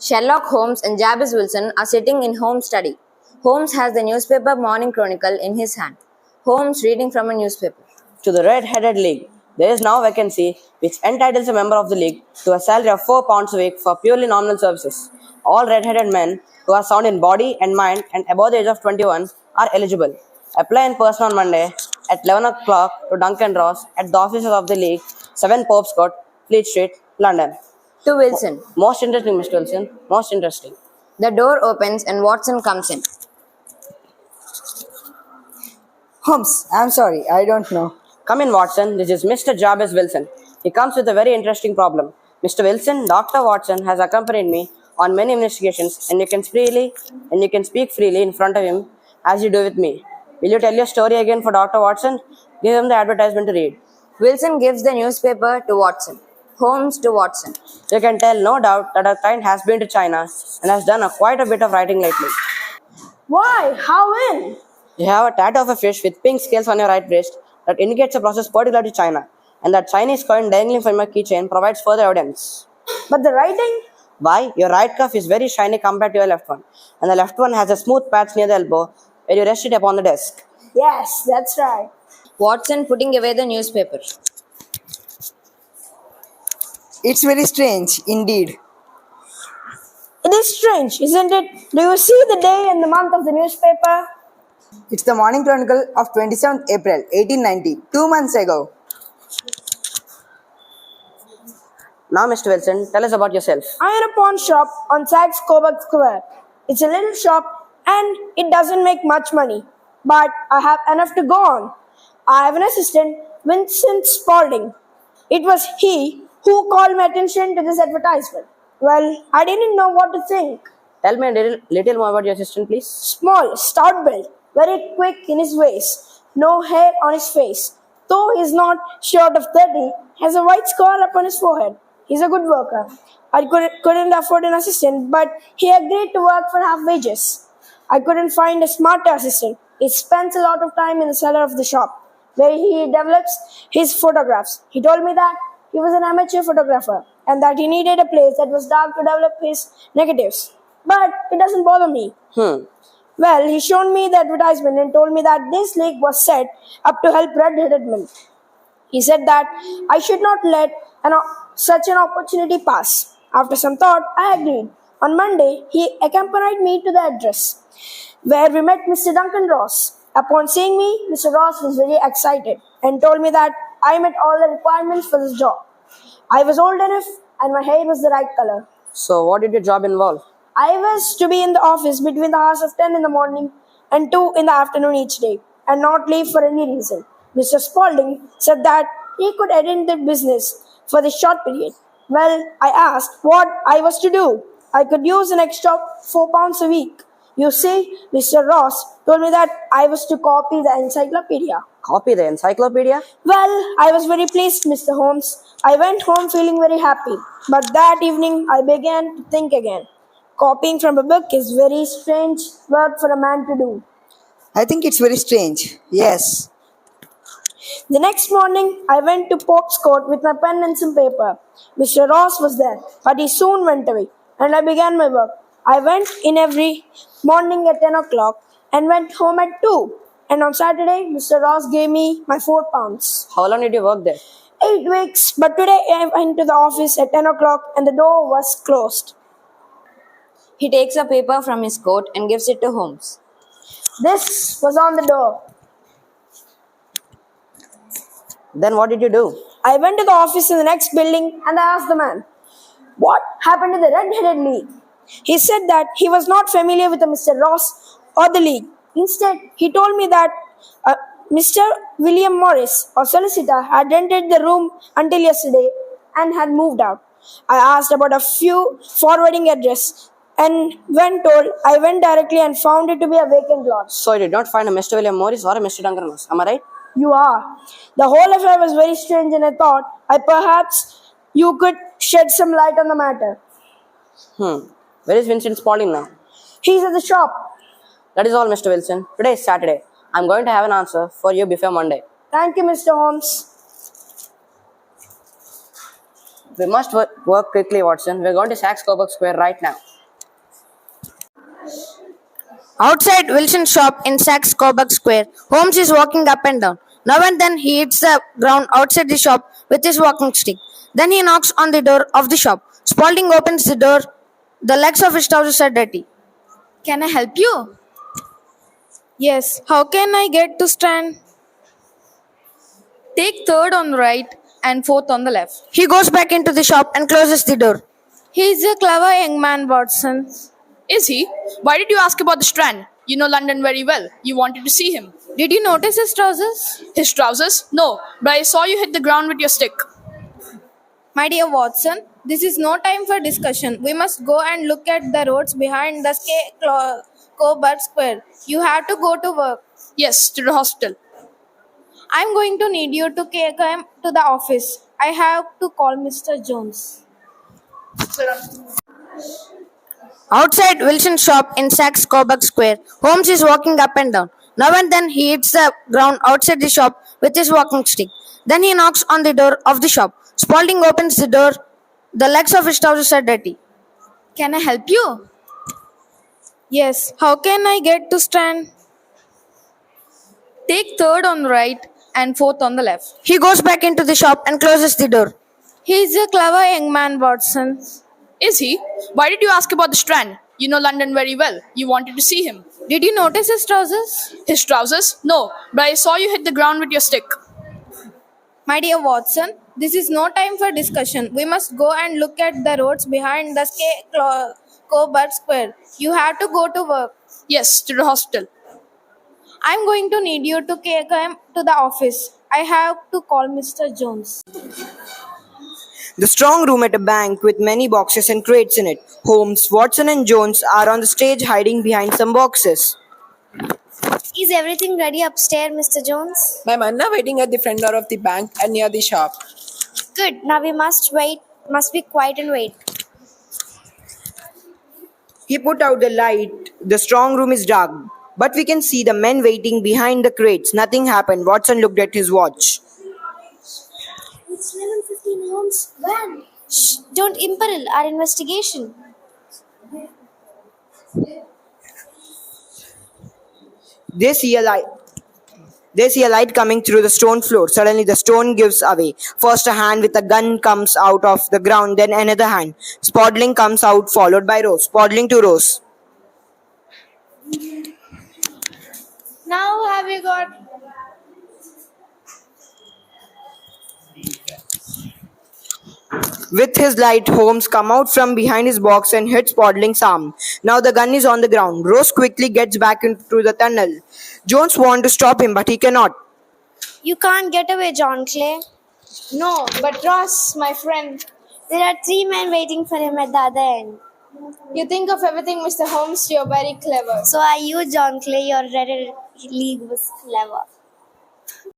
Sherlock Holmes and Jabez Wilson are sitting in Holmes' study. Holmes has the newspaper Morning Chronicle in his hand. Holmes reading from a newspaper. To the Red-Headed League, there is now vacancy which entitles a member of the league to a salary of £4 a week for purely nominal services. All red-headed men who are sound in body and mind and above the age of 21 are eligible. Apply in person on Monday at 11 o'clock to Duncan Ross at the offices of the league, 7 Pope's Court, Fleet Street, London. To Wilson. Most interesting, Mr. Wilson. Most interesting. The door opens and Watson comes in. Holmes, I'm sorry, I don't know. Come in, Watson. This is Mr. Jabez Wilson. He comes with a very interesting problem. Mr. Wilson, Dr. Watson has accompanied me on many investigations, and you can speak freely in front of him as you do with me. Will you tell your story again for Dr. Watson? Give him the advertisement to read. Wilson gives the newspaper to Watson. Holmes to Watson. You can tell, no doubt, that our client has been to China and has done quite a bit of writing lately. Why? How in? You have a tattoo of a fish with pink scales on your right wrist that indicates a process particular to China, and that Chinese coin dangling from your keychain provides further evidence. But the writing? Why? Your right cuff is very shiny compared to your left one, and the left one has a smooth patch near the elbow where you rest it upon the desk. Yes, that's right. Watson putting away the newspaper. It's very strange, indeed. It is strange, isn't it? Do you see the day and the month of the newspaper? It's the Morning Chronicle of 27th April, 1890, 2 months ago. Now, Mr. Wilson, tell us about yourself. I own a pawn shop on Saks Coburg Square. It's a little shop and it doesn't make much money, but I have enough to go on. I have an assistant, Vincent Spaulding. It was he who called my attention to this advertisement. Well, I didn't know what to think. Tell me a little more about your assistant, please. Small, stout built, very quick in his ways, no hair on his face. Though he is not short of 30, has a white scar upon his forehead. He's a good worker. I couldn't afford an assistant, but he agreed to work for half wages. I couldn't find a smarter assistant. He spends a lot of time in the cellar of the shop, where he develops his photographs. He told me that he was an amateur photographer, and that he needed a place that was dark to develop his negatives. But it doesn't bother me. Well, he showed me the advertisement and told me that this league was set up to help red-headed men. He said that I should not let such an opportunity pass. After some thought, I agreed. On Monday, he accompanied me to the address, where we met Mr. Duncan Ross. Upon seeing me, Mr. Ross was very excited and told me that I met all the requirements for this job. I was old enough and my hair was the right color. So, what did your job involve? I was to be in the office between the hours of 10 in the morning and 2 in the afternoon each day, and not leave for any reason. Mr. Spaulding said that he could attend the business for this short period. Well, I asked what I was to do. I could use an extra £4 a week. You see, Mr. Ross told me that I was to copy the encyclopedia. Copy the encyclopedia? Well, I was very pleased, Mr. Holmes. I went home feeling very happy. But that evening, I began to think again. Copying from a book is very strange work for a man to do. I think it's very strange, yes. The next morning, I went to Pope's Court with my pen and some paper. Mr. Ross was there, but he soon went away, and I began my work. I went in every morning at 10 o'clock and went home at 2. And on Saturday, Mr. Ross gave me my £4. How long did you work there? 8 weeks, but today I went to the office at 10 o'clock and the door was closed. He takes a paper from his coat and gives it to Holmes. This was on the door. Then what did you do? I went to the office in the next building and I asked the man, what happened to the Red-Headed League? He said that he was not familiar with Mr. Ross or the league. Instead, he told me that Mr. William Morris, or solicitor, had rented the room until yesterday and had moved out. I asked about a few forwarding address, and when told, I went directly and found it to be a vacant lot. So you did not find a Mr. William Morris or a Mr. Duncan Ross, am I right? You are. The whole affair was very strange, and I thought perhaps you could shed some light on the matter. Where is Vincent Spaulding now? He's at the shop. That is all, Mr. Wilson. Today is Saturday. I'm going to have an answer for you before Monday. Thank you, Mr. Holmes. We must work quickly, Watson. We're going to Saks Coburg Square right now. Outside Wilson's shop in Saks Coburg Square, Holmes is walking up and down. Now and then he hits the ground outside the shop with his walking stick. Then he knocks on the door of the shop. Spaulding opens the door. The legs of his trousers are dirty. Can I help you? Yes, how can I get to stand? Take third on the right and fourth on the left. He goes back into the shop and closes the door. He's a clever young man, Watson. Is he? Why did you ask about the Strand? You know London very well. You wanted to see him. Did you notice his trousers? His trousers? No, but I saw you hit the ground with your stick. My dear Watson, this is no time for discussion. We must go and look at the roads behind the Coburg Square. You have to go to work. Yes, to the hospital. I'm going to need you to come to the office. I have to call Mr. Jones. Outside Wilson's shop in Saks Coburg Square, Holmes is walking up and down. Now and then he hits the ground outside the shop with his walking stick. Then he knocks on the door of the shop. Spaulding opens the door. The legs of his trousers are dirty. Can I help you? Yes, how can I get to stand? Take third on the right and fourth on the left. He goes back into the shop and closes the door. He's a clever young man, Watson. Is he? Why did you ask about the Strand? You know London very well. You wanted to see him. Did you notice his trousers? His trousers? No, but I saw you hit the ground with your stick. My dear Watson, this is no time for discussion. We must go and look at the roads behind the Coburg Square. You have to go to work. Yes, to the hospital. I'm going to need you to come to the office. I have to call Mr. Jones. The strong room at a bank with many boxes and crates in it. Holmes, Watson, and Jones are on the stage hiding behind some boxes. Is everything ready upstairs, Mr. Jones? My men are waiting at the front door of the bank and near the shop. Good. Now we must wait. Must be quiet and wait. He put out the light. The strong room is dark, but we can see the men waiting behind the crates. Nothing happened. Watson looked at his watch. It's 11:15, Holmes. When? Shh! Don't imperil our investigation. They see a light. They see a light coming through the stone floor. Suddenly, the stone gives away. First, a hand with a gun comes out of the ground, then another hand. Spaulding comes out, followed by Rose. Spaulding to Rose. Now have you got... With his light, Holmes come out from behind his box and hits Spaulding's arm. Now the gun is on the ground. Rose quickly gets back into the tunnel. Jones wants to stop him, but he cannot. You can't get away, John Clay. No, but Ross, my friend, There are 3 men waiting for him at the other end. you think of everything, Mr. Holmes. You're very clever. So are you, John Clay. Your Red League was clever.